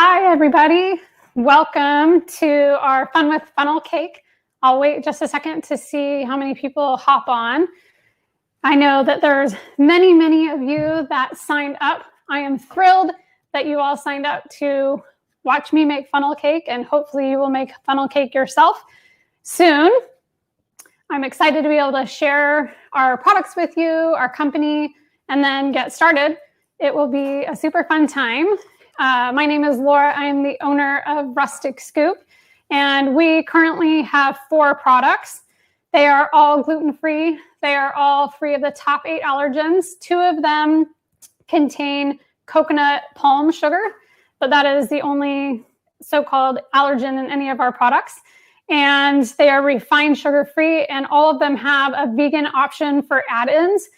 Hi, everybody. Welcome to our Fun with Funnel Cake. I'll wait just a second to see how many people hop on. I know that there's many of you that signed up. I am thrilled that you all signed up to watch me make funnel cake, and hopefully you will make funnel cake yourself soon. I'm excited to be able to share our products with you, our company, and then get started. It will be a super fun time. My name is Laura. I am the owner of Rustic Scoop, and we currently have 4 products. They are all gluten-free. They are all free of the top 8 allergens. 2 of them contain coconut palm sugar, but that is the only so-called allergen in any of our products. And they are refined sugar-free, and all of them have a vegan option for add-ins.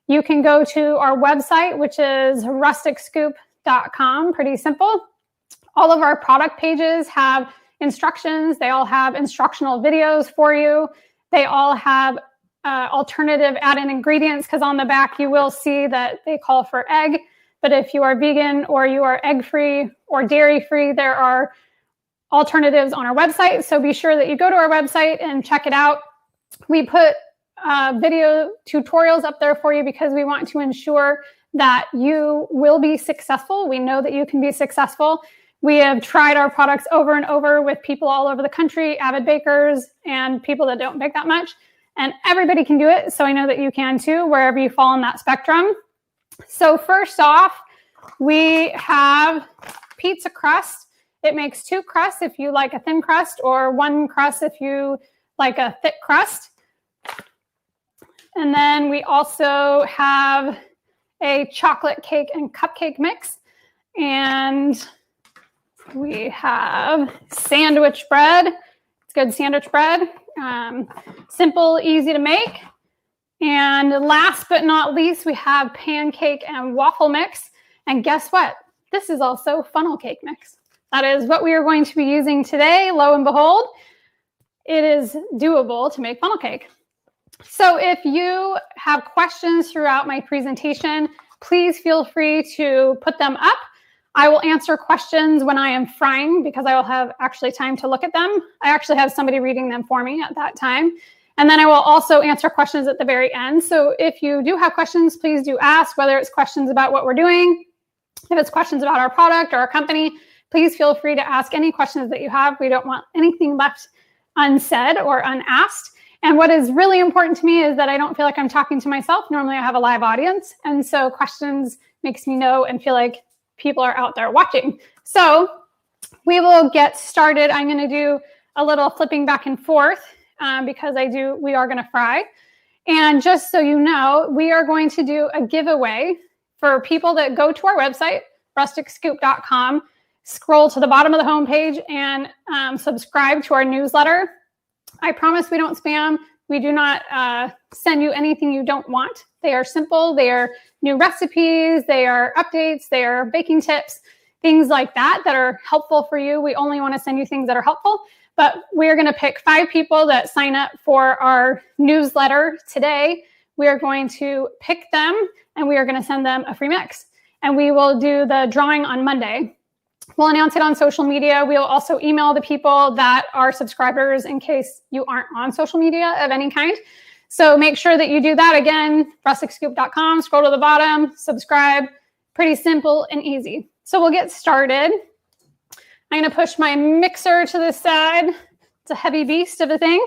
You can go to our website, which is rusticscoop.com. Pretty simple. All of our product pages have instructions. They all have instructional videos for you. They all have alternative add-in ingredients, because on the back you will see that they call for egg. But if you are vegan or you are egg-free or dairy-free, there are alternatives on our website. So be sure that you go to our website and check it out. We put video tutorials up there for you because we want to ensure that you will be successful. We know that you can be successful. We have tried our products over and over with people all over the country, avid bakers and people that don't bake that much, and everybody can do it. So I know that you can too, wherever you fall on that spectrum. So first off, we have pizza crust. It makes 2 crusts if you like a thin crust, or 1 crust if you like a thick crust. And then we also have a chocolate cake and cupcake mix. And we have sandwich bread. It's good sandwich bread. Simple, easy to make. And last but not least, we have pancake and waffle mix. And guess what? This is also funnel cake mix. That is what we are going to be using today. Lo and behold, it is doable to make funnel cake. So if you have questions throughout my presentation, please feel free to put them up. I will answer questions when I am frying, because I will have actually time to look at them. I actually have somebody reading them for me at that time. And then I will also answer questions at the very end. So if you do have questions, please do ask, whether it's questions about what we're doing, if it's questions about our product or our company. Please feel free to ask any questions that you have. We don't want anything left unsaid or unasked. And what is really important to me is that I don't feel like I'm talking to myself. Normally I have a live audience. And so questions makes me know and feel like people are out there watching. So we will get started. I'm going to do a little flipping back and forth because we are going to fry. And just so you know, we are going to do a giveaway for people that go to our website, rusticscoop.com. Scroll to the bottom of the homepage and subscribe to our newsletter. I promise we don't spam. We do not send you anything you don't want. They are simple. They are new recipes. They are updates. They are baking tips, things like that are helpful for you. We only want to send you things that are helpful. But we're going to pick 5 people that sign up for our newsletter today. We are going to pick them, and we are going to send them a free mix. And we will do the drawing on Monday. We'll announce it on social media. We'll also email the people that are subscribers in case you aren't on social media of any kind. So make sure that you do that. Again, rusticscoop.com, scroll to the bottom, subscribe. Pretty simple and easy. So we'll get started. I'm going to push my mixer to the side. It's a heavy beast of a thing.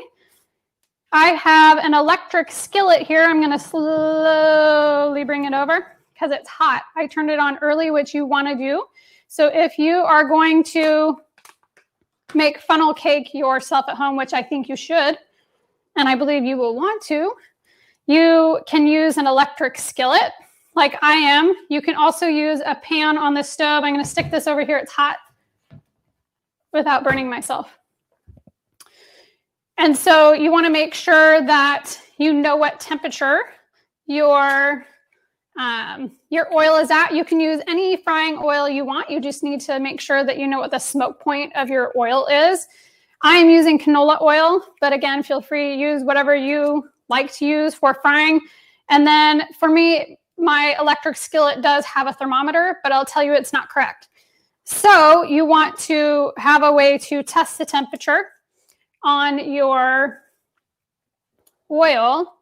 I have an electric skillet here. I'm going to slowly bring it over because it's hot. I turned it on early, which you want to do. So if you are going to make funnel cake yourself at home, which I think you should, and I believe you will want to, you can use an electric skillet like I am. You can also use a pan on the stove. I'm going to stick this over here. It's hot without burning myself. And so you want to make sure that you know what temperature your oil is at. You can use any frying oil you want. You just need to make sure that you know what the smoke point of your oil is. I am using canola oil, but again, feel free to use whatever you like to use for frying. And then for me, my electric skillet does have a thermometer, but I'll tell you it's not correct. So you want to have a way to test the temperature on your oil.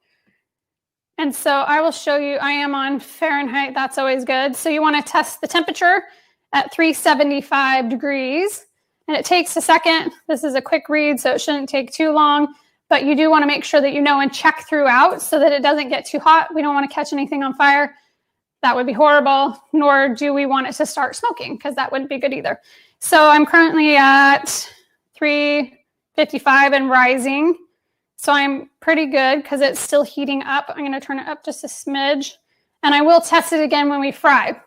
And so I will show you, I am on Fahrenheit, that's always good. So you want to test the temperature at 375 degrees. And it takes a second. This is a quick read, so it shouldn't take too long. But you do want to make sure that you know and check throughout so that it doesn't get too hot. We don't want to catch anything on fire. That would be horrible. Nor do we want it to start smoking, because that wouldn't be good either. So I'm currently at 355 and rising. So I'm pretty good because it's still heating up. I'm going to turn it up just a smidge. And I will test it again when we fry.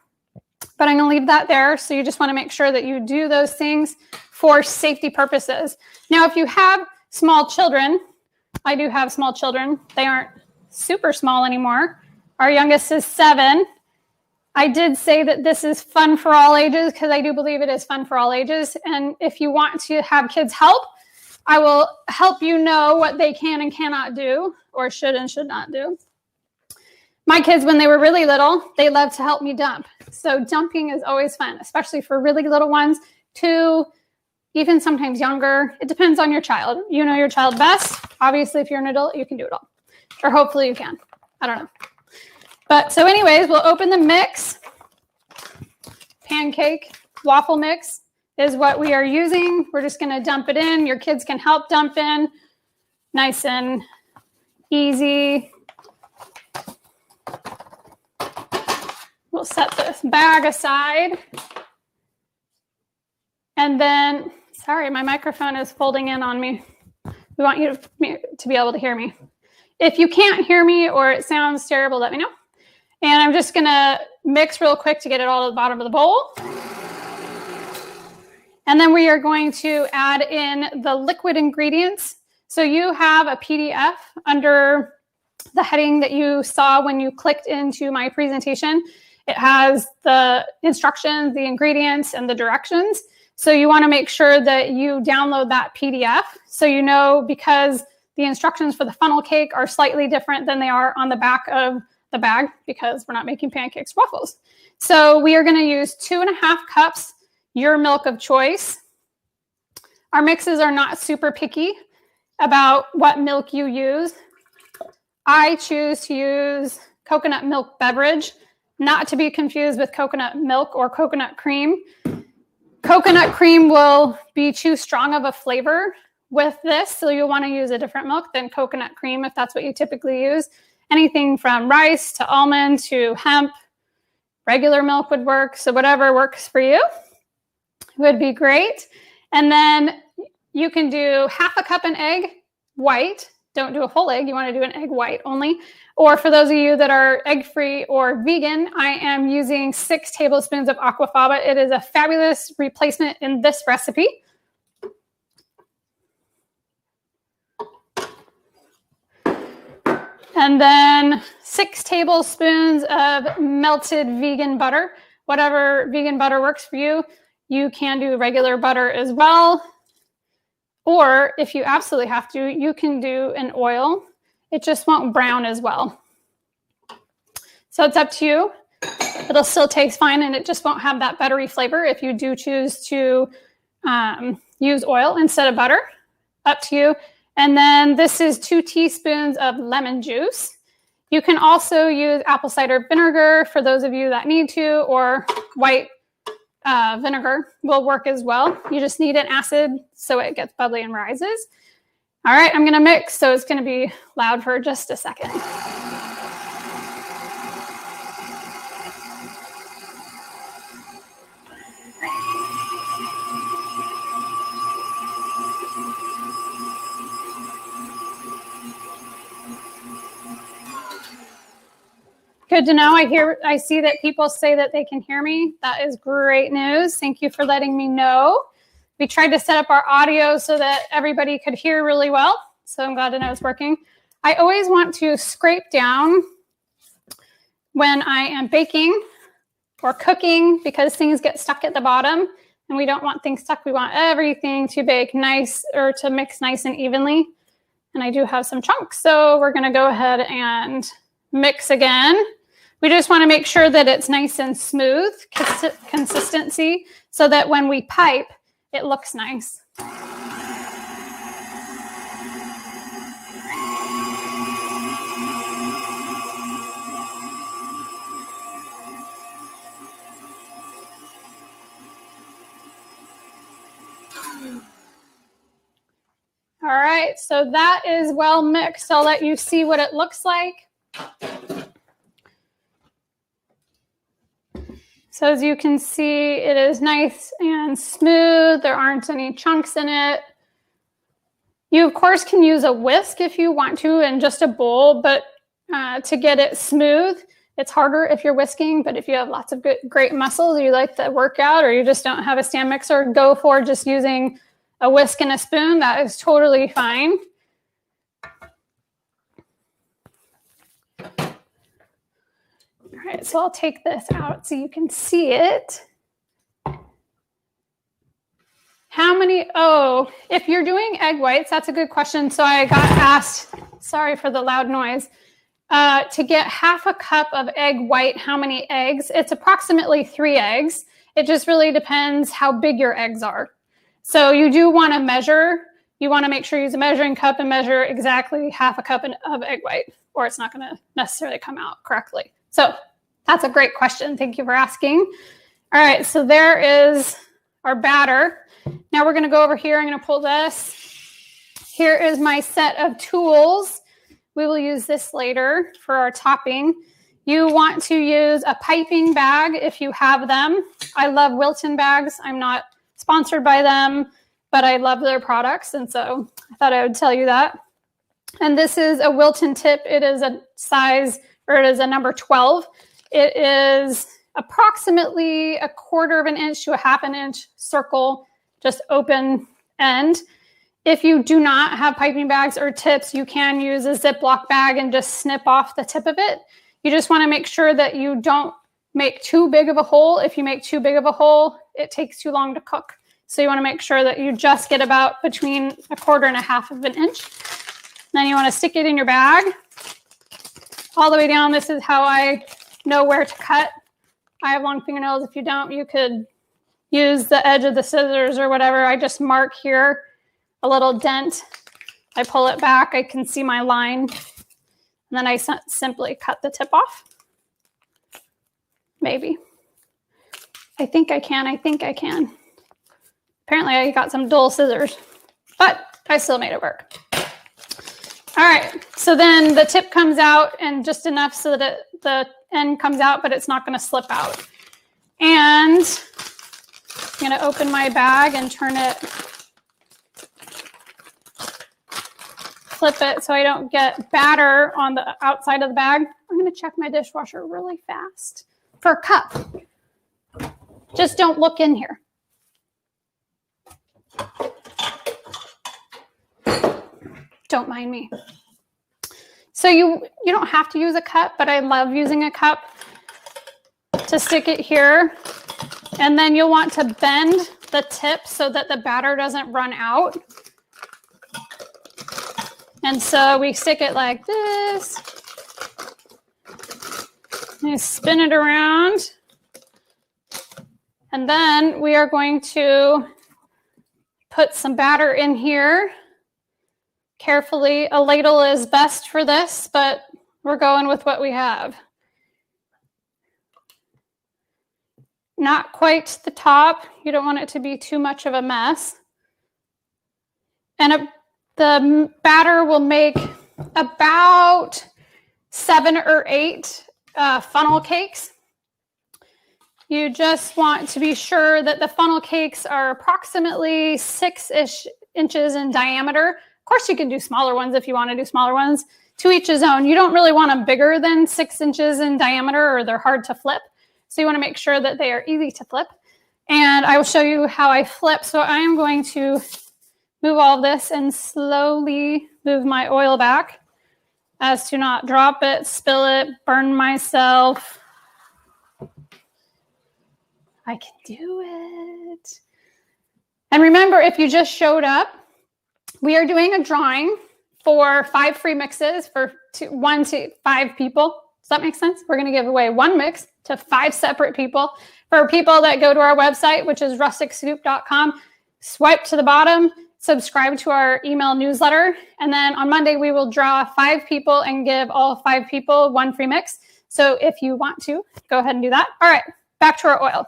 But I'm going to leave that there. So you just want to make sure that you do those things for safety purposes. Now, if you have small children, I do have small children. They aren't super small anymore. Our youngest is 7. I did say that this is fun for all ages because I do believe it is fun for all ages. And if you want to have kids help, I will help you know what they can and cannot do, or should and should not do. My kids, when they were really little, they loved to help me dump. So dumping is always fun, especially for really little ones, to even sometimes younger. It depends on your child. You know your child best. Obviously, if you're an adult, you can do it all. Or hopefully you can. I don't know. But so anyways, we'll open the mix. Pancake waffle mix is what we are using. We're just going to dump it in. Your kids can help dump in. Nice and easy. We'll set this bag aside. And then, sorry, my microphone is folding in on me. We want you to be able to hear me. If you can't hear me or it sounds terrible, let me know. And I'm just going to mix real quick to get it all to the bottom of the bowl. And then we are going to add in the liquid ingredients. So you have a PDF under the heading that you saw when you clicked into my presentation. It has the instructions, the ingredients, and the directions. So you want to make sure that you download that PDF so you know, because the instructions for the funnel cake are slightly different than they are on the back of the bag, because we're not making pancakes, waffles. So we are going to use 2.5 cups, your milk of choice. Our mixes are not super picky about what milk you use. I choose to use coconut milk beverage, not to be confused with coconut milk or coconut cream. Coconut cream will be too strong of a flavor with this, so you'll want to use a different milk than coconut cream if that's what you typically use. Anything from rice to almond to hemp, regular milk would work. So whatever works for you would be great. And then you can do 1/2 cup an egg white. Don't do a whole egg. You want to do an egg white only. Or for those of you that are egg-free or vegan, I am using 6 tablespoons of aquafaba. It is a fabulous replacement in this recipe. And then 6 tablespoons of melted vegan butter. Whatever vegan butter works for you. You can do regular butter as well. Or if you absolutely have to, you can do an oil. It just won't brown as well. So it's up to you. It'll still taste fine, and it just won't have that buttery flavor if you do choose to use oil instead of butter. Up to you. And then this is 2 teaspoons of lemon juice. You can also use apple cider vinegar for those of you that need to, or white vinegar will work as well. You just need an acid so it gets bubbly and rises. All right, I'm going to mix, so it's going to be loud for just a second. Good to know. I see that people say that they can hear me. That is great news. Thank you for letting me know. We tried to set up our audio so that everybody could hear really well. So I'm glad to know it's working. I always want to scrape down when I am baking or cooking because things get stuck at the bottom and we don't want things stuck. We want everything to bake nice or to mix nice and evenly. And I do have some chunks. So we're going to go ahead and mix again. We just want to make sure that it's nice and smooth consistency so that when we pipe, it looks nice. All right, so that is well mixed. I'll let you see what it looks like. So as you can see, it is nice and smooth. There aren't any chunks in it. You, of course, can use a whisk if you want to and just a bowl, but to get it smooth, it's harder if you're whisking. But if you have lots of great muscles, you like to work out, or you just don't have a stand mixer, go for just using a whisk and a spoon. That is totally fine. All right, so I'll take this out so you can see it. How many, if you're doing egg whites, that's a good question. So I got asked, sorry for the loud noise, to get half a cup of egg white, how many eggs? It's approximately 3 eggs. It just really depends how big your eggs are. So you do want to measure. You want to make sure you use a measuring cup and measure exactly half a cup of egg white, or it's not going to necessarily come out correctly. So that's a great question. Thank you for asking. All right, so there is our batter. Now we're going to go over here. I'm going to pull this. Here is my set of tools. We will use this later for our topping. You want to use a piping bag if you have them. I love Wilton bags. I'm not sponsored by them, but I love their products, and so I thought I would tell you that. And this is a Wilton tip. It is a size, or it is a number 12. It is approximately 1/4 inch to a 1/2 inch circle, just open end. If you do not have piping bags or tips, you can use a Ziploc bag and just snip off the tip of it. You just want to make sure that you don't make too big of a hole. If you make too big of a hole, it takes too long to cook. So you want to make sure that you just get about between 1/4 and 1/2 inch. Then you want to stick it in your bag all the way down. This is how I know where to cut. I have long fingernails. If you don't, you could use the edge of the scissors or whatever. I just mark here a little dent. I pull it back. I can see my line. And then I simply cut the tip off. Maybe. I think I can. Apparently I got some dull scissors, but I still made it work. All right, so then the tip comes out, and just enough so that the end comes out, but it's not going to slip out. And I'm going to open my bag and turn it, flip it so I don't get batter on the outside of the bag. I'm going to check my dishwasher really fast for a cup. Just don't look in here. Don't mind me. So you don't have to use a cup, but I love using a cup to stick it here. And then you'll want to bend the tip so that the batter doesn't run out. And so we stick it like this. And spin it around. And then we are going to put some batter in here. Carefully, a ladle is best for this, but we're going with what we have. Not quite the top. You don't want it to be too much of a mess. And the batter will make about 7 or 8 funnel cakes. You just want to be sure that the funnel cakes are approximately 6-ish inches in diameter. Of course, you can do smaller ones if you want to do smaller ones. To each his own. You don't really want them bigger than 6 inches in diameter, or they're hard to flip. So you want to make sure that they are easy to flip. And I will show you how I flip. So I am going to move all this and slowly move my oil back as to not drop it, spill it, burn myself. I can do it. And remember, if you just showed up, we are doing a drawing for 5 free mixes for 1 to 5 people. Does that make sense? We're going to give away one mix to 5 separate people. For people that go to our website, which is rusticscoop.com, swipe to the bottom, subscribe to our email newsletter, and then on Monday we will draw 5 people and give all 5 people one free mix. So if you want to, go ahead and do that. All right, back to our oil.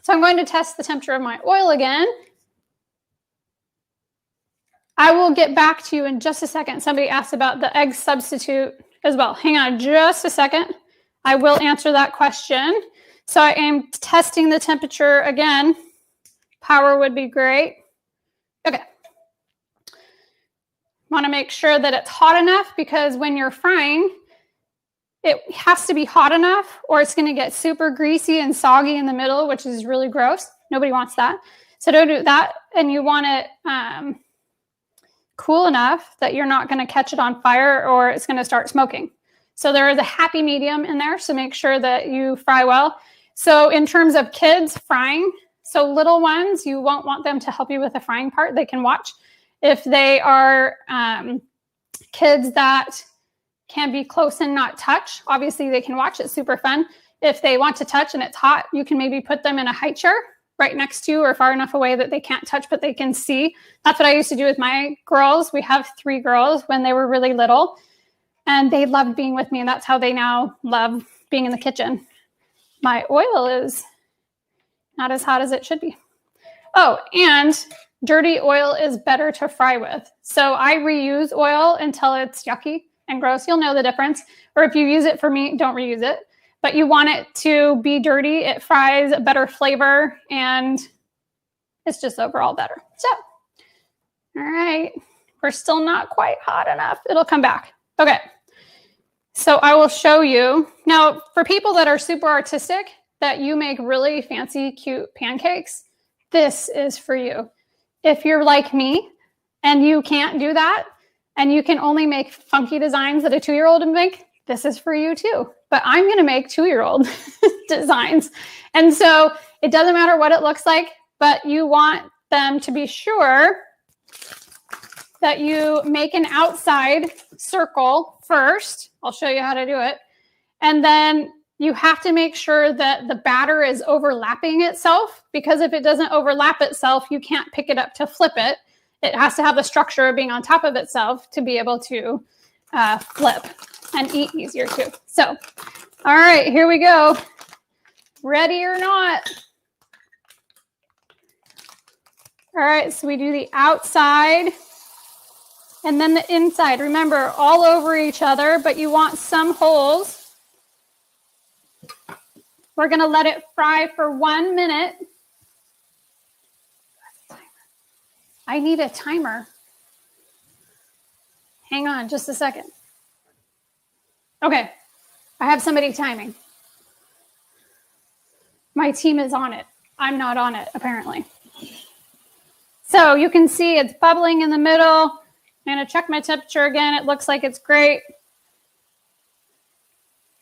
So I'm going to test the temperature of my oil again. I will get back to you in just a second. Somebody asked about the egg substitute as well. Hang on just a second. I will answer that question. So I am testing the temperature again. Power would be great. Okay. Want to make sure that it's hot enough, because when you're frying, it has to be hot enough or it's going to get super greasy and soggy in the middle, which is really gross. Nobody wants that. So don't do that. And you want it cool enough that you're not going to catch it on fire or it's going to start smoking. So there is a happy medium in there. So make sure that you fry well. So in terms of kids frying, so little ones, you won't want them to help you with the frying part. They can watch. If they are kids that can be close and not touch, obviously they can watch. It's super fun. If they want to touch and it's hot, you can maybe put them in a high chair right next to you or far enough away that they can't touch, but they can see. That's what I used to do with my girls. We have 3 girls when they were really little, and they loved being with me, and that's how they now love being in the kitchen. My oil is not as hot as it should be. Oh, and dirty oil is better to fry with. So I reuse oil until it's yucky and gross. You'll know the difference. Or if you use it for meat, don't reuse it. But you want it to be dirty. It fries a better flavor, and it's just overall better. So, all right. We're still not quite hot enough. It'll come back. Okay. So I will show you. Now, for people that are super artistic, that you make really fancy, cute pancakes, this is for you. If you're like me and you can't do that, and you can only make funky designs that a 2-year-old would make, this is for you too. But I'm going to make 2-year-old designs. And so it doesn't matter what it looks like, but you want them to be sure that you make an outside circle first. I'll show you how to do it. And then you have to make sure that the batter is overlapping itself, because if it doesn't overlap itself, you can't pick it up to flip it. It has to have the structure of being on top of itself to be able to flip and eat easier too. So, all right, here we go. Ready or not? All right, so we do the outside and then the inside. Remember, all over each other, but you want some holes. We're going to let it fry for 1 minute. I need a timer. Hang on just a second. Okay, I have somebody timing. My team is on it. I'm not on it, apparently. So you can see it's bubbling in the middle. I'm going to check my temperature again. It looks like it's great.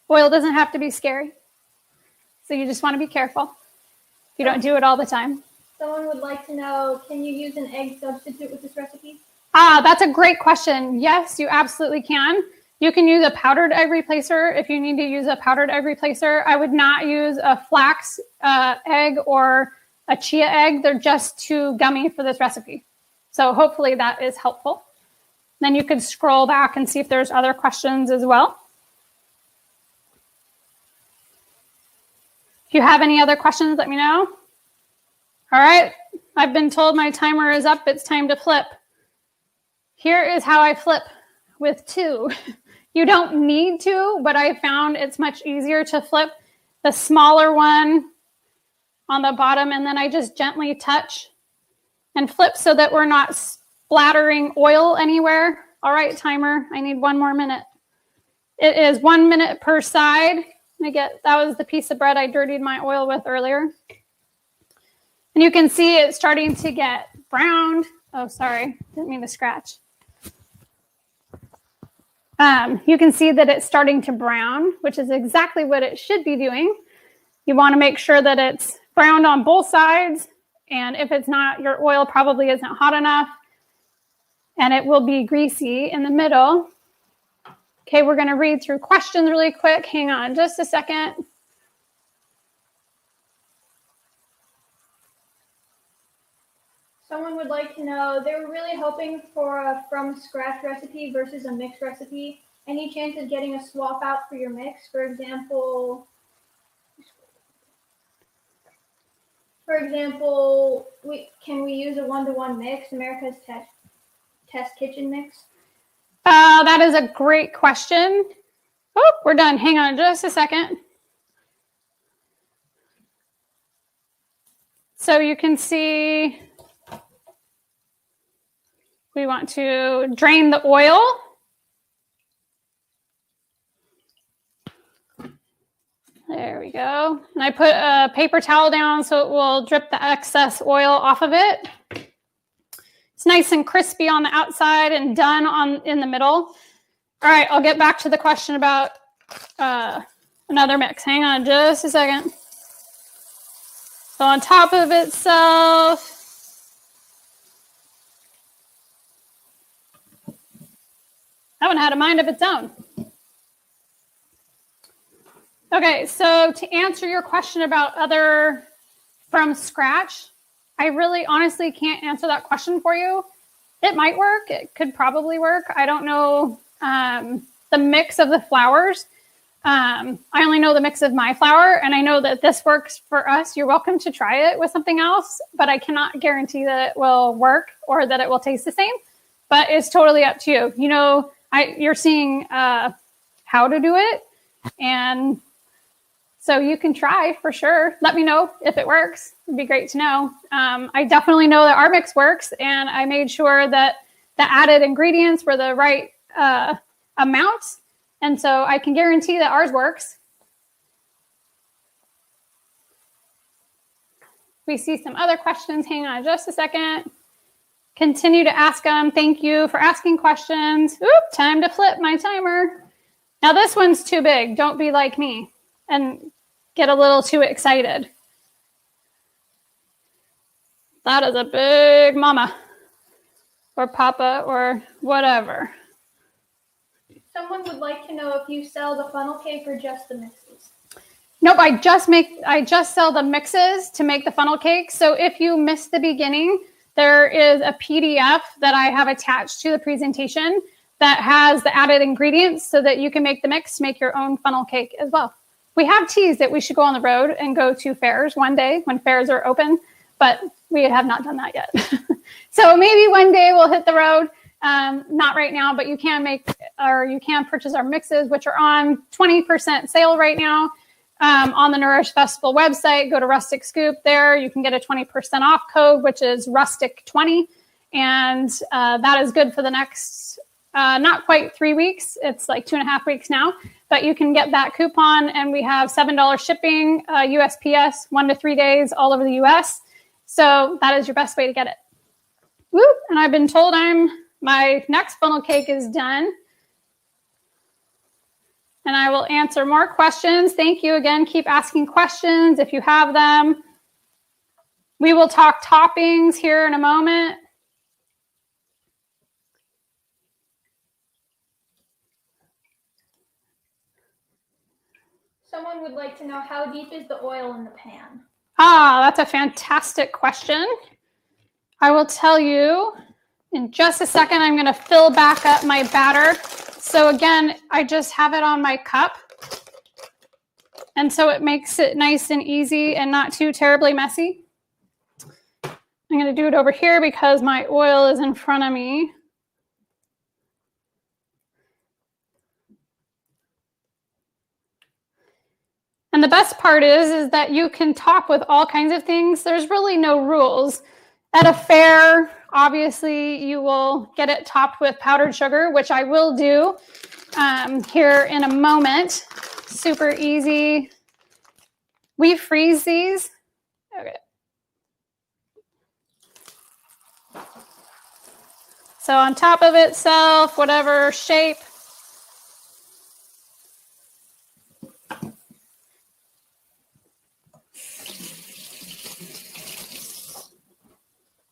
Oil doesn't have to be scary. So you just want to be careful. You don't do it all the time. Someone would like to know, can you use an egg substitute with this recipe? That's a great question. Yes, you absolutely can. You can use a powdered egg replacer if you need to use a powdered egg replacer. I would not use a flax egg or a chia egg. They're just too gummy for this recipe. So hopefully that is helpful. Then you could scroll back and see if there's other questions as well. If you have any other questions, let me know. All right, I've been told my timer is up. It's time to flip. Here is how I flip with 2. You don't need to, but I found it's much easier to flip the smaller one on the bottom, and then I just gently touch and flip so that we're not splattering oil anywhere. All right, timer, I need 1 more minute. It is 1 minute per side. That was the piece of bread I dirtied my oil with earlier. And you can see it's starting to get browned. Oh, sorry, didn't mean to scratch. You can see that it's starting to brown, which is exactly what it should be doing. You want to make sure that it's browned on both sides. And if it's not, your oil probably isn't hot enough. And it will be greasy in the middle. Okay, we're going to read through questions really quick. Hang on just a second. Someone would like to know, they were really hoping for a from scratch recipe versus a mix recipe. Any chance of getting a swap out for your mix? For example, can we use a 1-to-1 mix, America's Test Kitchen mix? That is a great question. Oh, we're done. Hang on just a second. So you can see we want to drain the oil. There we go. And I put a paper towel down so it will drip the excess oil off of it. It's nice and crispy on the outside and done in the middle. All right, I'll get back to the question about another mix. Hang on just a second. So on top of itself, that one had a mind of its own. Okay, so to answer your question about other from scratch, I really honestly can't answer that question for you. It might work. It could probably work. I don't know the mix of the flours. I only know the mix of my flour, and I know that this works for us. You're welcome to try it with something else, but I cannot guarantee that it will work or that it will taste the same. But it's totally up to you. You know, you're seeing how to do it, and so you can try for sure. Let me know if it works. It'd be great to know. I definitely know that our mix works, and I made sure that the added ingredients were the right amounts. And so I can guarantee that ours works. We see some other questions. Hang on just a second. Continue to ask them. Thank you for asking questions. Oop, time to flip my timer. Now this one's too big. Don't be like me and get a little too excited. That is a big mama or papa or whatever. Someone would like to know if you sell the funnel cake or just the mixes. Nope, I just sell the mixes to make the funnel cake. So if you missed the beginning, there is a PDF that I have attached to the presentation that has the added ingredients so that you can make the mix to make your own funnel cake as well. We have teased that we should go on the road and go to fairs one day when fairs are open, but we have not done that yet. So maybe one day we'll hit the road. Not right now, but you can purchase our mixes, which are on 20% sale right now on the Nourish Festival website. Go to Rustic Scoop there. You can get a 20% off code, which is Rustic20. And that is good for the next, not quite 3 weeks. It's like 2.5 weeks now, but you can get that coupon. And we have $7 shipping, USPS, 1 to 3 days all over the US. So that is your best way to get it. Woo! And I've been told my next funnel cake is done. And I will answer more questions. Thank you again. Keep asking questions if you have them. We will talk toppings here in a moment. Someone would like to know, how deep is the oil in the pan? That's a fantastic question. I will tell you in just a second. I'm going to fill back up my batter. So again, I just have it on my cup. And so it makes it nice and easy and not too terribly messy. I'm going to do it over here because my oil is in front of me. And the best part is that you can top with all kinds of things. There's really no rules. At a fair, obviously, you will get it topped with powdered sugar, which I will do here in a moment. Super easy. We freeze these. Okay. So on top of itself, whatever shape.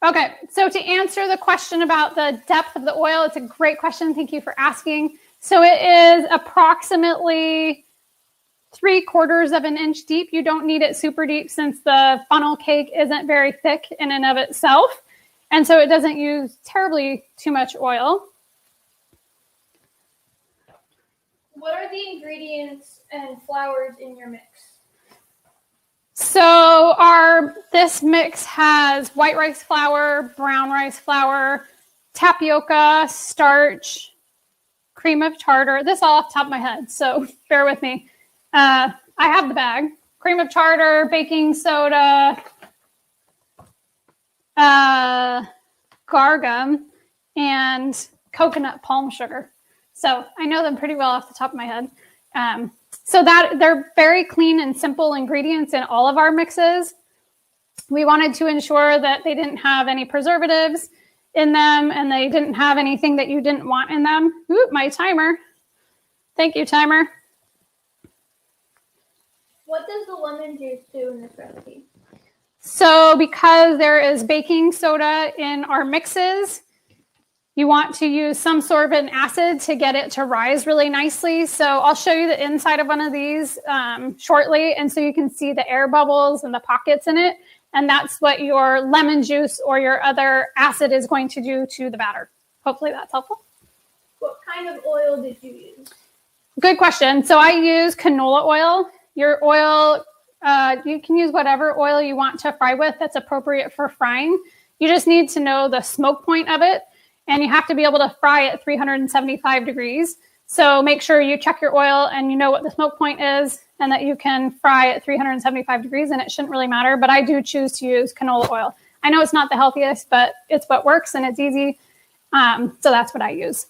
Okay, so to answer the question about the depth of the oil, it's a great question. Thank you for asking. So it is approximately 3/4 of an inch deep. You don't need it super deep since the funnel cake isn't very thick in and of itself. And so it doesn't use terribly too much oil. What are the ingredients and flours in your mix? So this mix has white rice flour, brown rice flour, tapioca, starch, cream of tartar. This all off the top of my head, so bear with me. I have the bag. Cream of tartar, baking soda, gargum, and coconut palm sugar. So I know them pretty well off the top of my head. So that they're very clean and simple ingredients in all of our mixes. We wanted to ensure that they didn't have any preservatives in them and they didn't have anything that you didn't want in them. Ooh, my timer. Thank you, timer. What does the lemon juice do in this recipe? So because there is baking soda in our mixes, you want to use some sort of an acid to get it to rise really nicely. So I'll show you the inside of one of these shortly. And so you can see the air bubbles and the pockets in it. And that's what your lemon juice or your other acid is going to do to the batter. Hopefully that's helpful. What kind of oil did you use? Good question. So I use canola oil. Your oil, you can use whatever oil you want to fry with that's appropriate for frying. You just need to know the smoke point of it. And you have to be able to fry at 375 degrees. So make sure you check your oil and you know what the smoke point is and that you can fry at 375 degrees and it shouldn't really matter. But I do choose to use canola oil. I know it's not the healthiest, but it's what works and it's easy. So that's what I use.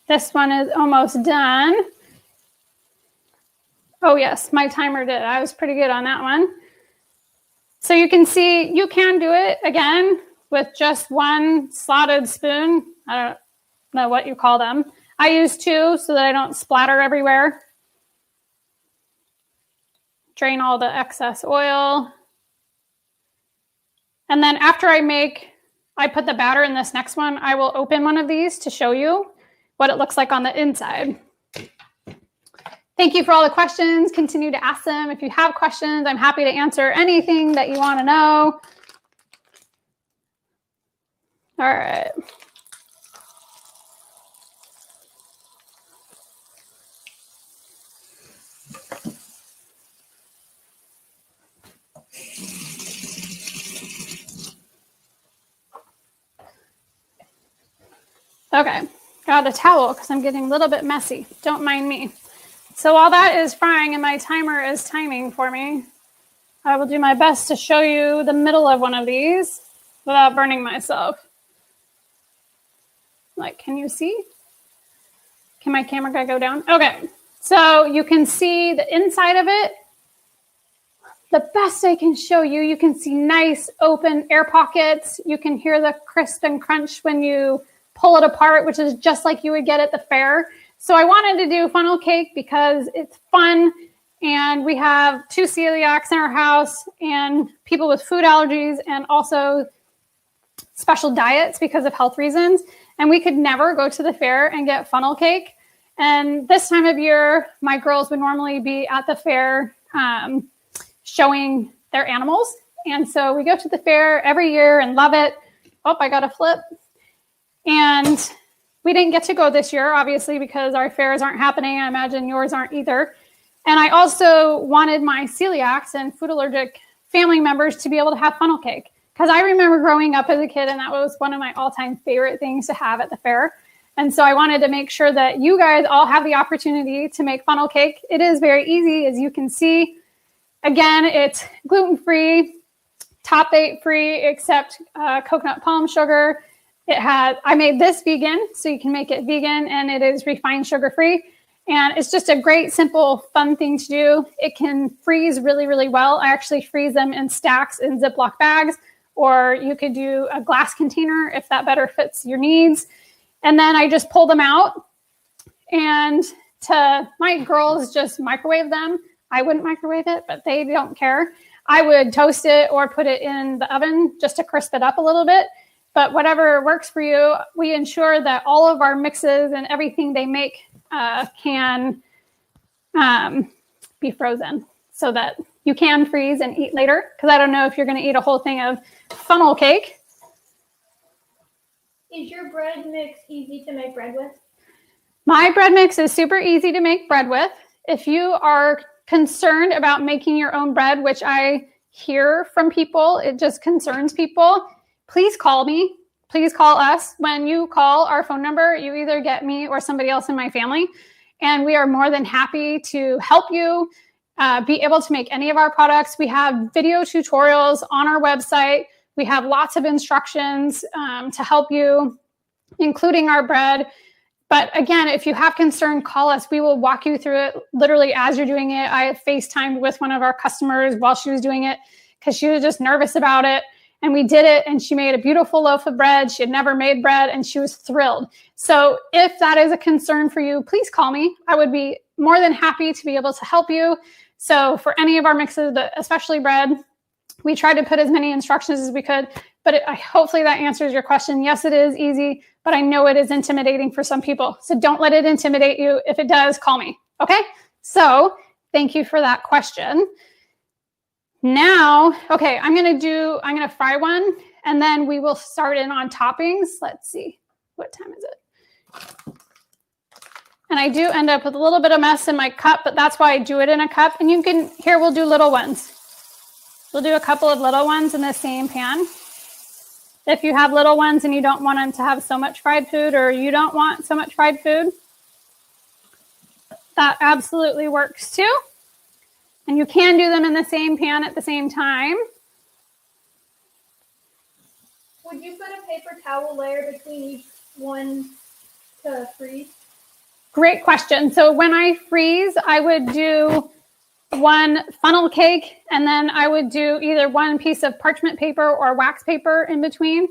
This one is almost done. Oh yes, my timer did. I was pretty good on that one. So you can see you can do it again with just one slotted spoon. I don't know what you call them. I use two so that I don't splatter everywhere. Drain all the excess oil. And then after I put the batter in this next one, I will open one of these to show you what it looks like on the inside. Thank you for all the questions. Continue to ask them. If you have questions, I'm happy to answer anything that you want to know. All right. Okay, got a towel because I'm getting a little bit messy. Don't mind me. So while that is frying and my timer is timing for me, I will do my best to show you the middle of one of these without burning myself. Like, can you see? Can my camera guy go down? Okay, so you can see the inside of it. The best I can show you, you can see nice open air pockets. You can hear the crisp and crunch when you pull it apart, which is just like you would get at the fair. So I wanted to do funnel cake because it's fun and we have 2 celiacs in our house and people with food allergies and also special diets because of health reasons. And we could never go to the fair and get funnel cake. And this time of year, my girls would normally be at the fair showing their animals. And so we go to the fair every year and love it. Oh, I got a flip. And we didn't get to go this year, obviously, because our fairs aren't happening. I imagine yours aren't either. And I also wanted my celiacs and food allergic family members to be able to have funnel cake. Because I remember growing up as a kid, and that was one of my all-time favorite things to have at the fair. And so I wanted to make sure that you guys all have the opportunity to make funnel cake. It is very easy, as you can see. Again, it's gluten-free, top-8 free, except coconut palm sugar. I made this vegan, so you can make it vegan, and it is refined sugar-free. And it's just a great, simple, fun thing to do. It can freeze really, really well. I actually freeze them in stacks in Ziploc bags, or you could do a glass container if that better fits your needs. And then I just pull them out, and my girls just microwave them. I wouldn't microwave it, but they don't care. I would toast it or put it in the oven just to crisp it up a little bit. but whatever works for you, we ensure that all of our mixes and everything they make can be frozen so that you can freeze and eat later. Because I don't know if you're going to eat a whole thing of funnel cake. Is your bread mix easy to make bread with? My bread mix is super easy to make bread with. If you are concerned about making your own bread, which I hear from people, it just concerns people, please call me. Please call us. When you call our phone number, you either get me or somebody else in my family, and we are more than happy to help you be able to make any of our products. We have video tutorials on our website. We have lots of instructions to help you, including our bread. But again, if you have concern, call us. We will walk you through it literally as you're doing it. I FaceTimed with one of our customers while she was doing it because she was just nervous about it. And we did it, and she made a beautiful loaf of bread. She had never made bread, and she was thrilled. So if that is a concern for you, please call me. I would be more than happy to be able to help you. So for any of our mixes, but especially bread, we tried to put as many instructions as we could. But hopefully that answers your question. Yes, it is easy, but I know it is intimidating for some people. So don't let it intimidate you. If it does, call me. Okay? So thank you for that question. Now, okay, I'm going to fry one, and then we will start in on toppings. Let's see. What time is it? And I do end up with a little bit of mess in my cup, but that's why I do it in a cup. And here we'll do little ones. We'll do a couple of little ones in the same pan. If you have little ones and you don't want them to have so much fried food, or you don't want so much fried food, that absolutely works too. And you can do them in the same pan at the same time. Would you put a paper towel layer between each one to freeze? Great question. So when I freeze, I would do one funnel cake, and then I would do either one piece of parchment paper or wax paper in between.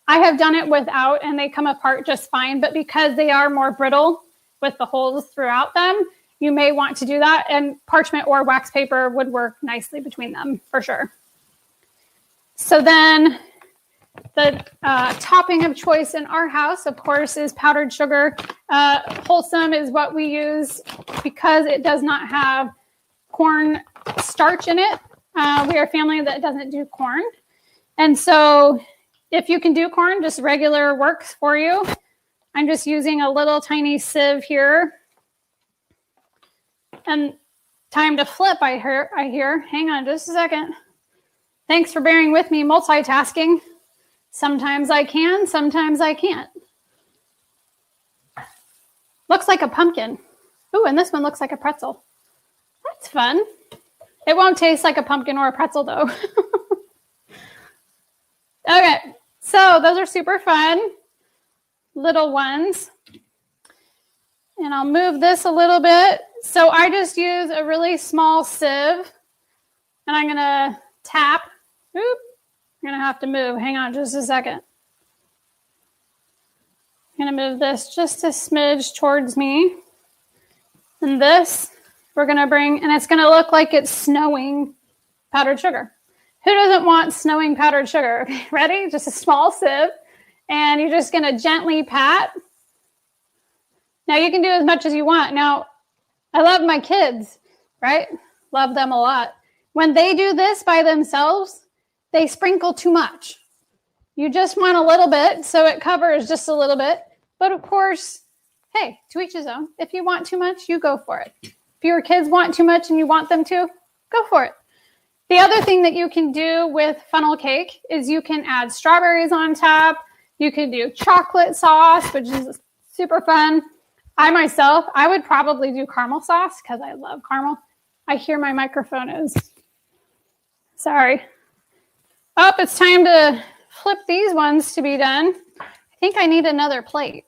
I have done it without, and they come apart just fine. But because they are more brittle with the holes throughout them, you may want to do that. And parchment or wax paper would work nicely between them for sure. So then the topping of choice in our house, of course, is powdered sugar. Wholesome is what we use because it does not have corn starch in it. We are a family that doesn't do corn. And so if you can do corn, just regular works for you. I'm just using a little tiny sieve here. And time to flip, I hear. Hang on just a second. Thanks for bearing with me multitasking. Sometimes I can, sometimes I can't. Looks like a pumpkin. Ooh, and this one looks like a pretzel. That's fun. It won't taste like a pumpkin or a pretzel, though. Okay, so those are super fun. Little ones. And I'll move this a little bit. So I just use a really small sieve. And I'm going to tap. Oop. I'm going to have to move. Hang on just a second. I'm going to move this just a smidge towards me. And this we're going to bring, and it's going to look like it's snowing powdered sugar. Who doesn't want snowing powdered sugar? Okay, ready? Just a small sieve. And you're just going to gently pat. Now you can do as much as you want. Now, I love my kids, right? Love them a lot. When they do this by themselves, they sprinkle too much. You just want a little bit, so it covers just a little bit. But of course, hey, to each his own. If you want too much, you go for it. If your kids want too much and you want them to, go for it. The other thing that you can do with funnel cake is you can add strawberries on top. You can do chocolate sauce, which is super fun. I would probably do caramel sauce because I love caramel. I hear my microphone is. Sorry. Oh, it's time to flip these ones to be done. I think I need another plate.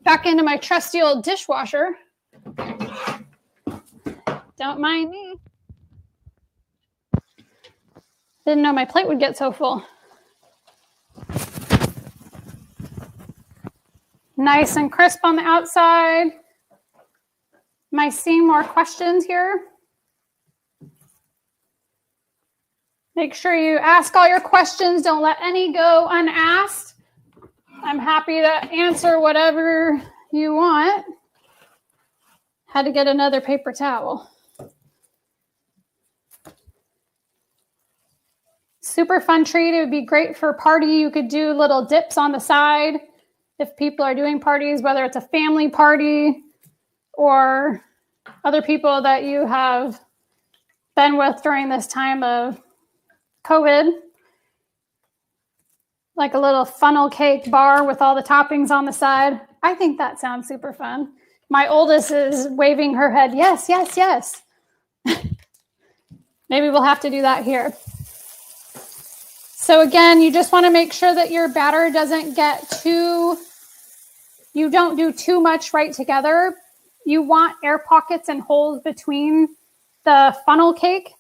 Back into my trusty old dishwasher. Don't mind me. Didn't know my plate would get so full. Nice and crisp on the outside. Am I seeing more questions here? Make sure you ask all your questions. Don't let any go unasked. I'm happy to answer whatever you want. Had to get another paper towel. Super fun treat. It would be great for a party. You could do little dips on the side if people are doing parties, whether it's a family party or other people that you have been with during this time of COVID. Like a little funnel cake bar with all the toppings on the side. I think that sounds super fun. My oldest is waving her head, yes, yes, yes. Maybe we'll have to do that here. So again, you just want to make sure that your batter doesn't get you don't do too much right together. You want air pockets and holes between the funnel cake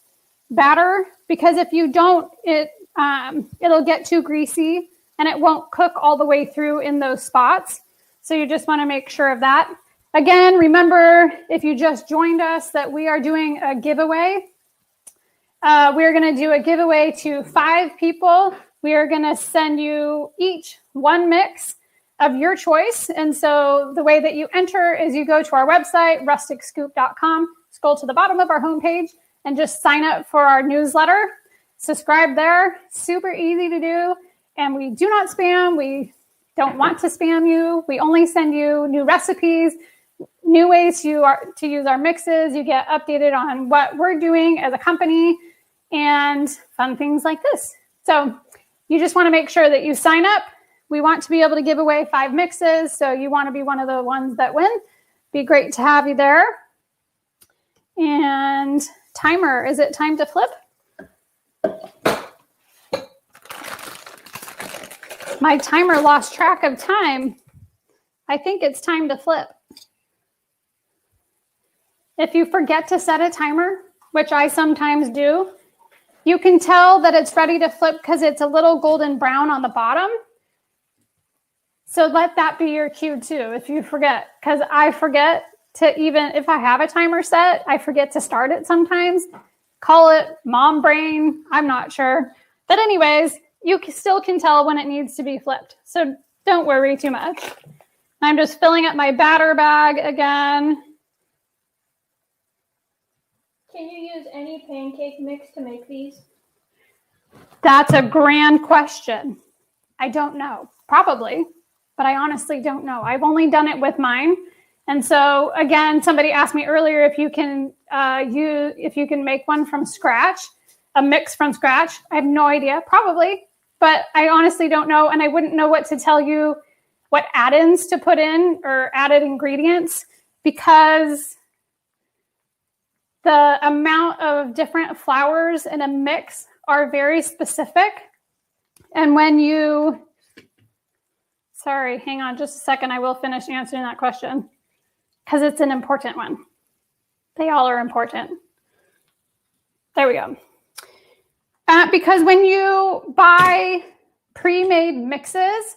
batter, because if you don't, it'll get too greasy and it won't cook all the way through in those spots. So you just want to make sure of that. Again, remember, if you just joined us, that we are doing a giveaway. We're going to do a giveaway to 5 people. We are going to send you each one mix of your choice. And so the way that you enter is you go to our website, rusticscoop.com, scroll to the bottom of our homepage, and just sign up for our newsletter. Subscribe there. Super easy to do. And we do not spam. We don't want to spam you. We only send you new recipes, new ways to use our mixes. You get updated on what we're doing as a company and fun things like this. So you just want to make sure that you sign up. We want to be able to give away 5 mixes. So you want to be one of the ones that win. Be great to have you there. And timer, is it time to flip? My timer lost track of time. I think it's time to flip. If you forget to set a timer, which I sometimes do, you can tell that it's ready to flip because it's a little golden brown on the bottom. So let that be your cue too, if you forget, because I forget to, even if I have a timer set, I forget to start it sometimes. Call it mom brain, I'm not sure. But anyways, you still can tell when it needs to be flipped. So don't worry too much. I'm just filling up my batter bag again. Can you use any pancake mix to make these? That's a grand question. I don't know. Probably, but I honestly don't know. I've only done it with mine. And so again, somebody asked me earlier if you can make one from scratch, a mix from scratch. I have no idea, probably, but I honestly don't know. And I wouldn't know what to tell you, what add-ins to put in or added ingredients, because the amount of different flours in a mix are very specific. And when you, sorry, hang on just a second. I will finish answering that question because it's an important one. They all are important. There we go. Because when you buy pre-made mixes,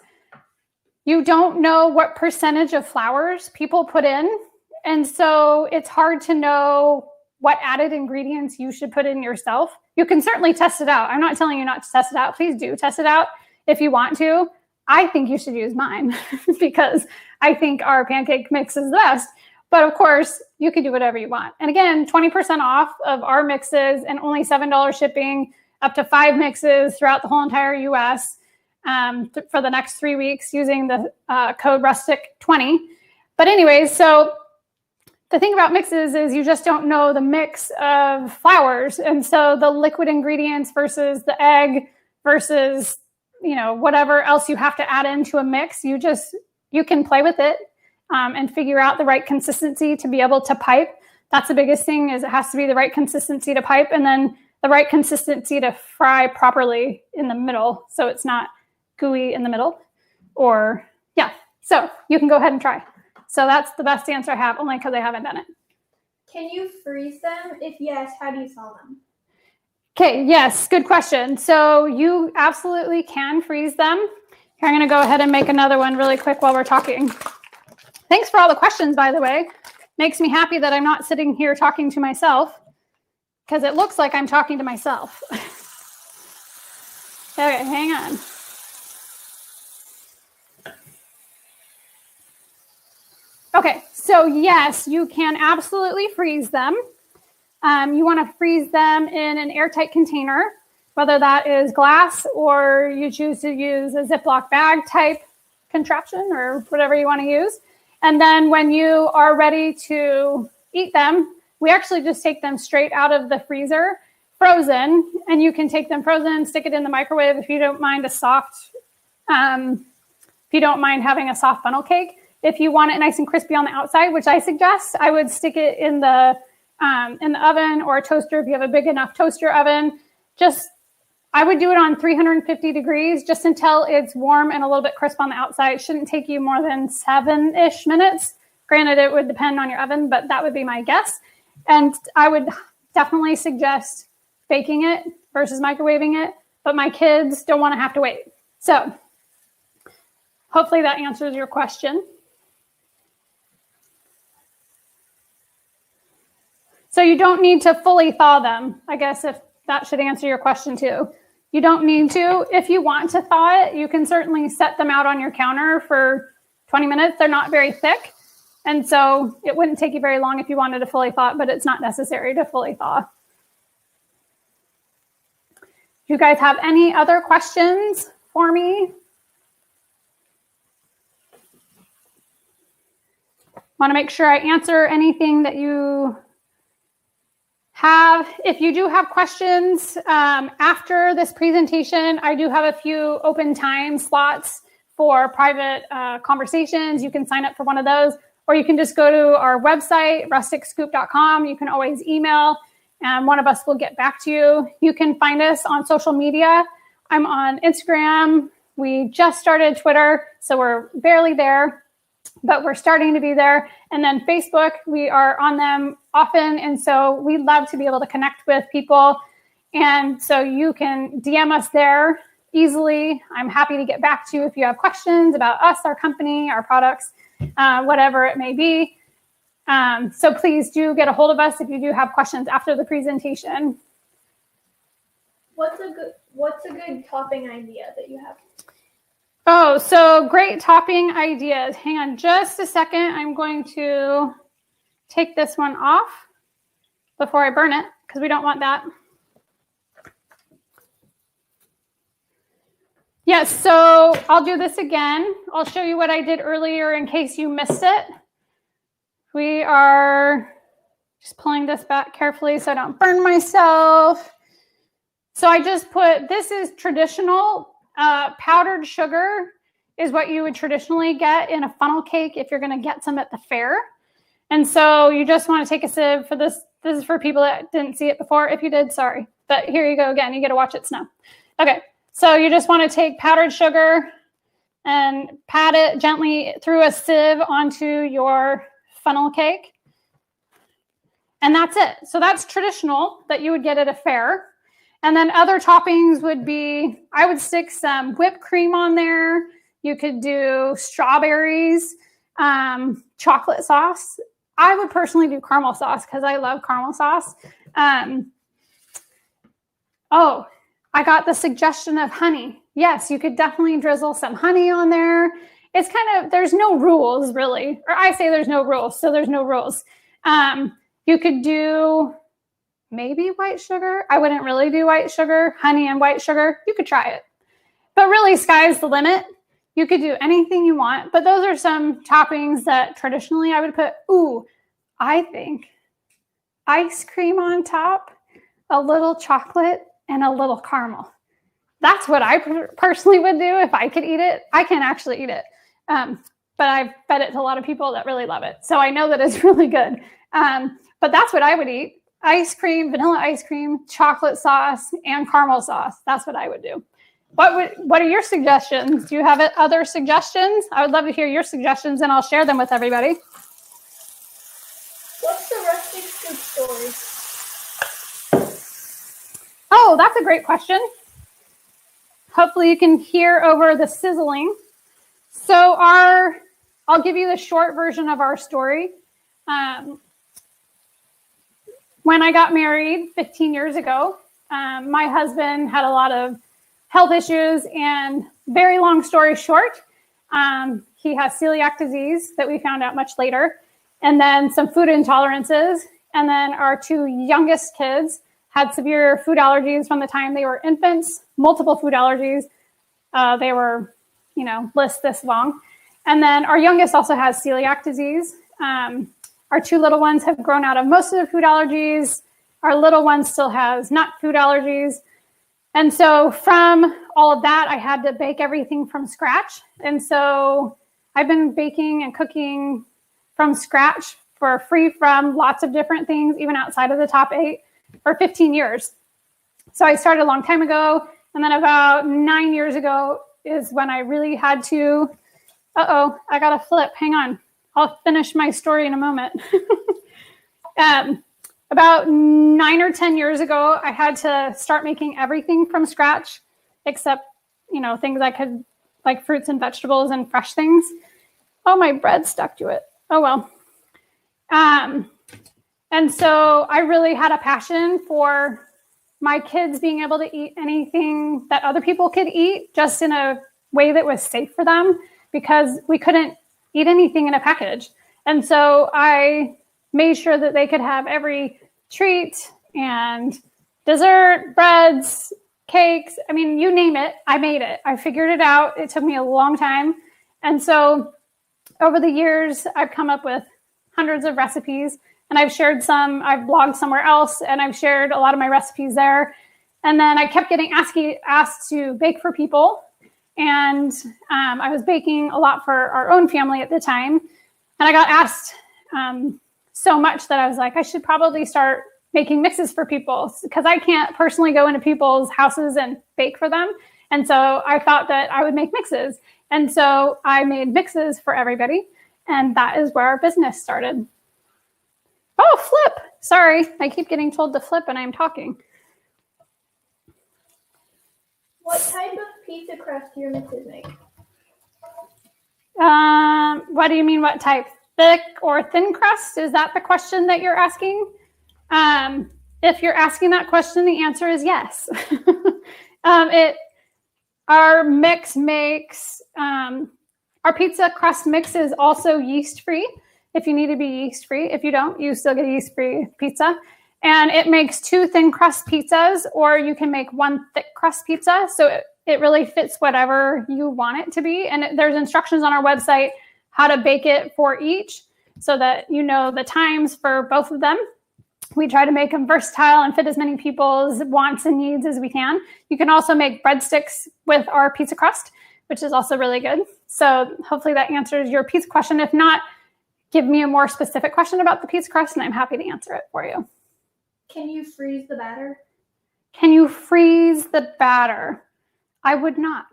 you don't know what percentage of flours people put in. And so it's hard to know what added ingredients you should put in yourself. You can certainly test it out. I'm not telling you not to test it out. Please do test it out if you want to. I think you should use mine because I think our pancake mix is the best. But of course, you can do whatever you want. And again, 20% off of our mixes and only $7 shipping, up to 5 mixes throughout the whole entire US for the next 3 weeks using the code RUSTIC20. But anyways, so the thing about mixes is you just don't know the mix of flours. And so the liquid ingredients versus the egg versus, whatever else you have to add into a mix, you can play with it and figure out the right consistency to be able to pipe. That's the biggest thing, is it has to be the right consistency to pipe, and then the right consistency to fry properly in the middle so it's not gooey in the middle. So you can go ahead and try. So that's the best answer I have, only because I haven't done it. Can you freeze them? If yes, how do you sell them? Okay, yes, good question. So you absolutely can freeze them. Here, I'm going to go ahead and make another one really quick while we're talking. Thanks for all the questions, by the way. Makes me happy that I'm not sitting here talking to myself, because it looks like I'm talking to myself. Okay, hang on. Okay, so yes, you can absolutely freeze them. You want to freeze them in an airtight container, whether that is glass or you choose to use a Ziploc bag type contraption or whatever you want to use. And then when you are ready to eat them, we actually just take them straight out of the freezer, frozen, and you can take them frozen, stick it in the microwave if you don't mind if you don't mind having a soft funnel cake. If you want it nice and crispy on the outside, which I suggest, I would stick it in the oven or a toaster if you have a big enough toaster oven. I would do it on 350 degrees just until it's warm and a little bit crisp on the outside. It shouldn't take you more than 7-ish minutes. Granted, it would depend on your oven, but that would be my guess. And I would definitely suggest baking it versus microwaving it, but my kids don't want to have to wait. So hopefully that answers your question. So you don't need to fully thaw them, I guess, if that should answer your question too. You don't need to. If you want to thaw it, you can certainly set them out on your counter for 20 minutes. They're not very thick. And so it wouldn't take you very long if you wanted to fully thaw it, but it's not necessary to fully thaw. Do you guys have any other questions for me? Want to make sure I answer anything that you have. If you do have questions after this presentation, I do have a few open time slots for private conversations. You can sign up for one of those, or you can just go to our website, rusticscoop.com. You can always email, and one of us will get back to you. You can find us on social media. I'm on Instagram. We just started Twitter, so we're barely there, but we're starting to be there. And then Facebook, we are on them often. And so we love to be able to connect with people. And so you can DM us there easily. I'm happy to get back to you if you have questions about us, our company, our products, whatever it may be. So please do get a hold of us if you do have questions after the presentation. What's a good topping idea that you have? Oh, so great topping ideas. Hang on just a second. I'm going to take this one off before I burn it because we don't want that. Yes, so I'll do this again. I'll show you what I did earlier in case you missed it. We are just pulling this back carefully so I don't burn myself. So I just put, this is traditional. Powdered sugar is what you would traditionally get in a funnel cake if you're going to get some at the fair. And so you just want to take a sieve for this. This is for people that didn't see it before. If you did, sorry. But here you go again. You get to watch it snow. Okay, so you just want to take powdered sugar and pat it gently through a sieve onto your funnel cake. And that's it. So that's traditional that you would get at a fair. And then other toppings would be, I would stick some whipped cream on there. You could do strawberries, chocolate sauce. I would personally do caramel sauce because I love caramel sauce. Oh, I got the suggestion of honey. Yes, you could definitely drizzle some honey on there. It's kind of, there's no rules really. Or I say there's no rules, so there's no rules. You could do maybe white sugar. I wouldn't really do white sugar, honey and white sugar. You could try it. But really, sky's the limit. You could do anything you want. But those are some toppings that traditionally I would put. Ooh, I think ice cream on top, a little chocolate, and a little caramel. That's what I personally would do if I could eat it. I can actually eat it. But I've fed it to a lot of people that really love it. So I know that it's really good. But that's what I would eat. Ice cream, vanilla ice cream, chocolate sauce, and caramel sauce. That's what I would do. What are your suggestions? Do you have other suggestions? I would love to hear your suggestions, and I'll share them with everybody. What's the Rustic Scoop story? Oh, that's a great question. Hopefully you can hear over the sizzling. So I'll give you the short version of our story. When I got married 15 years ago, my husband had a lot of health issues, and very long story short, he has celiac disease that we found out much later, and then some food intolerances. And then our two youngest kids had severe food allergies from the time they were infants, multiple food allergies. They were, list this long. And then our youngest also has celiac disease. Our two little ones have grown out of most of the food allergies. Our little one still has nut food allergies. And so from all of that, I had to bake everything from scratch. And so I've been baking and cooking from scratch for free from lots of different things, even outside of the top 8, for 15 years. So I started a long time ago. And then about 9 years ago is when I really had to, I got to flip. Hang on. I'll finish my story in a moment. About 9 or 10 years ago, I had to start making everything from scratch, except, things I could, like fruits and vegetables and fresh things. Oh, my bread stuck to it. Oh, well. And so I really had a passion for my kids being able to eat anything that other people could eat, just in a way that was safe for them, because we couldn't eat anything in a package. And so I made sure that they could have every treat and dessert, breads, cakes. I mean, you name it, I made it. I figured it out. It took me a long time. And so over the years, I've come up with hundreds of recipes, and I've shared some. I've blogged somewhere else, and I've shared a lot of my recipes there. And then I kept getting asked to bake for people. And I was baking a lot for our own family at the time. And I got asked so much that I was like, I should probably start making mixes for people, because I can't personally go into people's houses and bake for them. And so I thought that I would make mixes. And so I made mixes for everybody. And that is where our business started. Oh, flip. Sorry. I keep getting told to flip and I'm talking. What type of pizza crust do your mixes make? What do you mean, what type? Thick or thin crust? Is that the question that you're asking? If you're asking that question, the answer is yes. Our mix makes, our pizza crust mix is also yeast-free, if you need to be yeast-free. If you don't, you still get a yeast-free pizza. And it makes 2 thin crust pizzas, or you can make 1 thick crust pizza. So it really fits whatever you want it to be. And there's instructions on our website how to bake it for each, so that you know the times for both of them. We try to make them versatile and fit as many people's wants and needs as we can. You can also make breadsticks with our pizza crust, which is also really good. So hopefully that answers your pizza question. If not, give me a more specific question about the pizza crust, and I'm happy to answer it for you. Can you freeze the batter? Can you freeze the batter? I would not.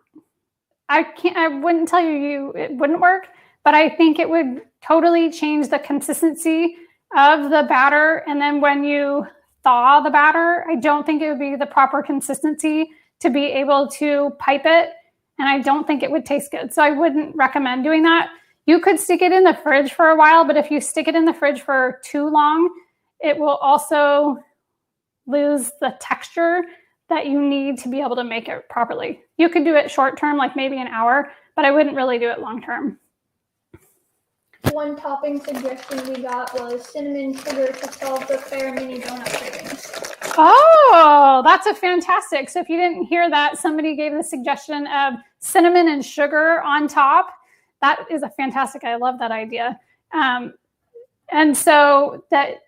I wouldn't tell you it wouldn't work, but I think it would totally change the consistency of the batter. And then when you thaw the batter, I don't think it would be the proper consistency to be able to pipe it. And I don't think it would taste good. So I wouldn't recommend doing that. You could stick it in the fridge for a while, but if you stick it in the fridge for too long, it will also lose the texture that you need to be able to make it properly. You could do it short term, like maybe an hour, but I wouldn't really do it long term. One topping suggestion we got was cinnamon sugar to solve the fair mini donut cravings. Oh, that's a fantastic. So if you didn't hear that, somebody gave the suggestion of cinnamon and sugar on top. That is a fantastic. I love that idea. And so that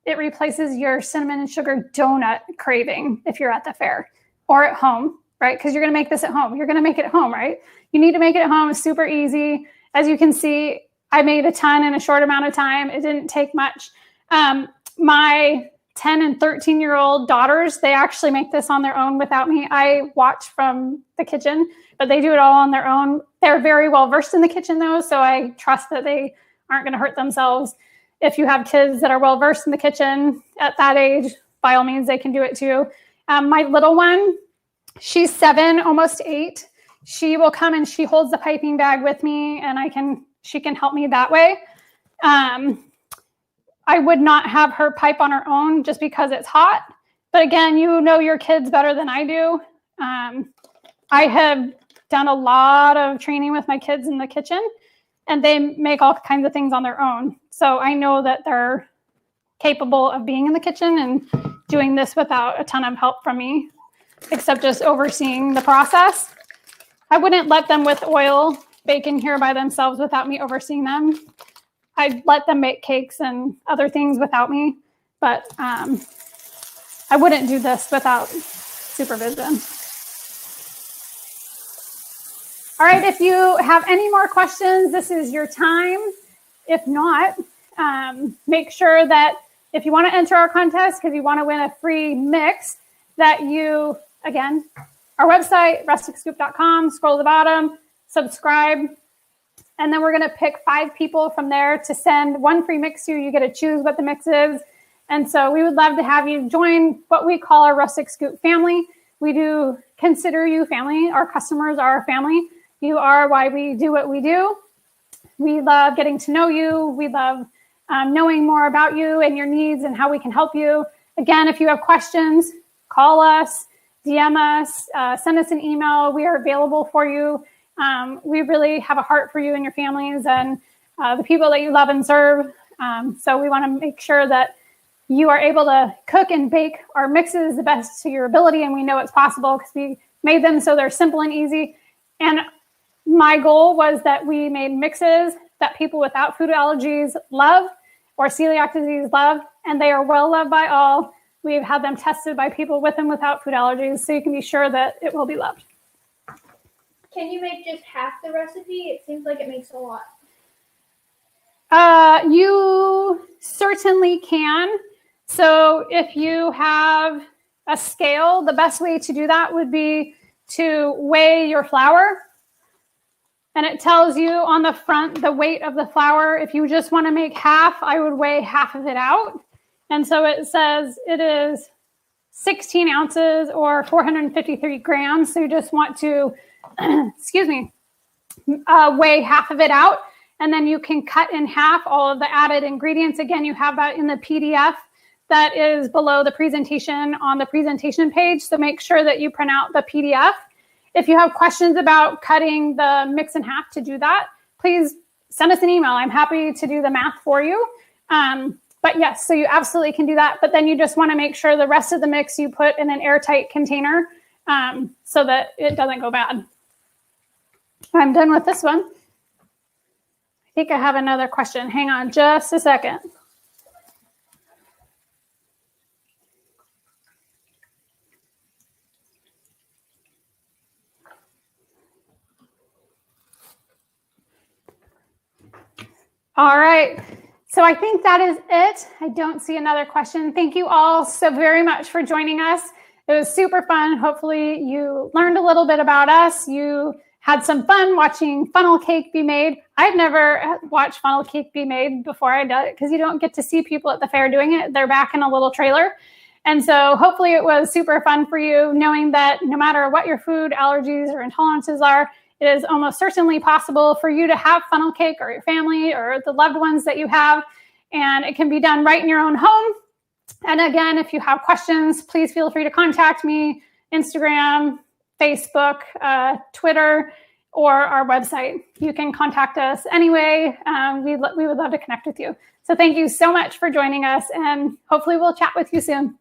it replaces your cinnamon and sugar donut craving if you're at the fair or at home, right? Because you're going to make this at home. You're going to make it at home, right? You need to make it at home. It's super easy. As you can see, I made a ton in a short amount of time. It didn't take much. My 10 and 13-year-old daughters, they actually make this on their own without me. I watch from the kitchen, but they do it all on their own. They're very well versed in the kitchen though, so I trust that they aren't going to hurt themselves. If you have kids that are well versed in the kitchen at that age, by all means, they can do it too. My little one, she's 7, almost 8. She will come and she holds the piping bag with me, and she can help me that way. I would not have her pipe on her own just because it's hot. But again, you know your kids better than I do. I have done a lot of training with my kids in the kitchen, and they make all kinds of things on their own. So I know that they're capable of being in the kitchen and doing this without a ton of help from me, except just overseeing the process. I wouldn't let them with oil bake in here by themselves without me overseeing them. I'd let them make cakes and other things without me, but I wouldn't do this without supervision. All right, if you have any more questions, this is your time. If not, make sure that if you want to enter our contest, because you want to win a free mix, that you, again, our website, rusticscoop.com, scroll to the bottom, subscribe, and then we're going to pick 5 people from there to send one free mix to you. You get to choose what the mix is. And so we would love to have you join what we call our Rustic Scoop family. We do consider you family. Our customers are our family. You are why we do what we do. We love getting to know you. We love knowing more about you and your needs and how we can help you. Again, if you have questions, call us, DM us, send us an email. We are available for you. We really have a heart for you and your families and the people that you love and serve. So we want to make sure that you are able to cook and bake our mixes the best to your ability. And we know it's possible because we made them so they're simple and easy. And my goal was that we made mixes that people without food allergies love or celiac disease love, and they are well loved by all. We've had them tested by people with and without food allergies, so you can be sure that it will be loved. Can you make just half the recipe? It seems like it makes a lot. You certainly can. So if you have a scale, the best way to do that would be to weigh your flour. And it tells you on the front the weight of the flour. If you just want to make half, I would weigh half of it out. And so it says it is 16 ounces or 453 grams. So you just want to, weigh half of it out. And then you can cut in half all of the added ingredients. Again, you have that in the PDF that is below the presentation on the presentation page. So make sure that you print out the PDF. If you have questions about cutting the mix in half to do that, please send us an email. I'm happy to do the math for you. But yes, so you absolutely can do that. But then you just want to make sure the rest of the mix you put in an airtight container so that it doesn't go bad. I'm done with this one. I think I have another question. Hang on just a second. All right. So I think that is it. I don't see another question. Thank you all so very much for joining us. It was super fun. Hopefully you learned a little bit about us. You had some fun watching funnel cake be made. I've never watched funnel cake be made before I did it because you don't get to see people at the fair doing it. They're back in a little trailer. And so hopefully it was super fun for you, knowing that no matter what your food allergies or intolerances are, it is almost certainly possible for you to have funnel cake or your family or the loved ones that you have. And it can be done right in your own home. And again, if you have questions, please feel free to contact me, Instagram, Facebook, Twitter, or our website. You can contact us anyway. We would love to connect with you. So thank you so much for joining us, and hopefully we'll chat with you soon.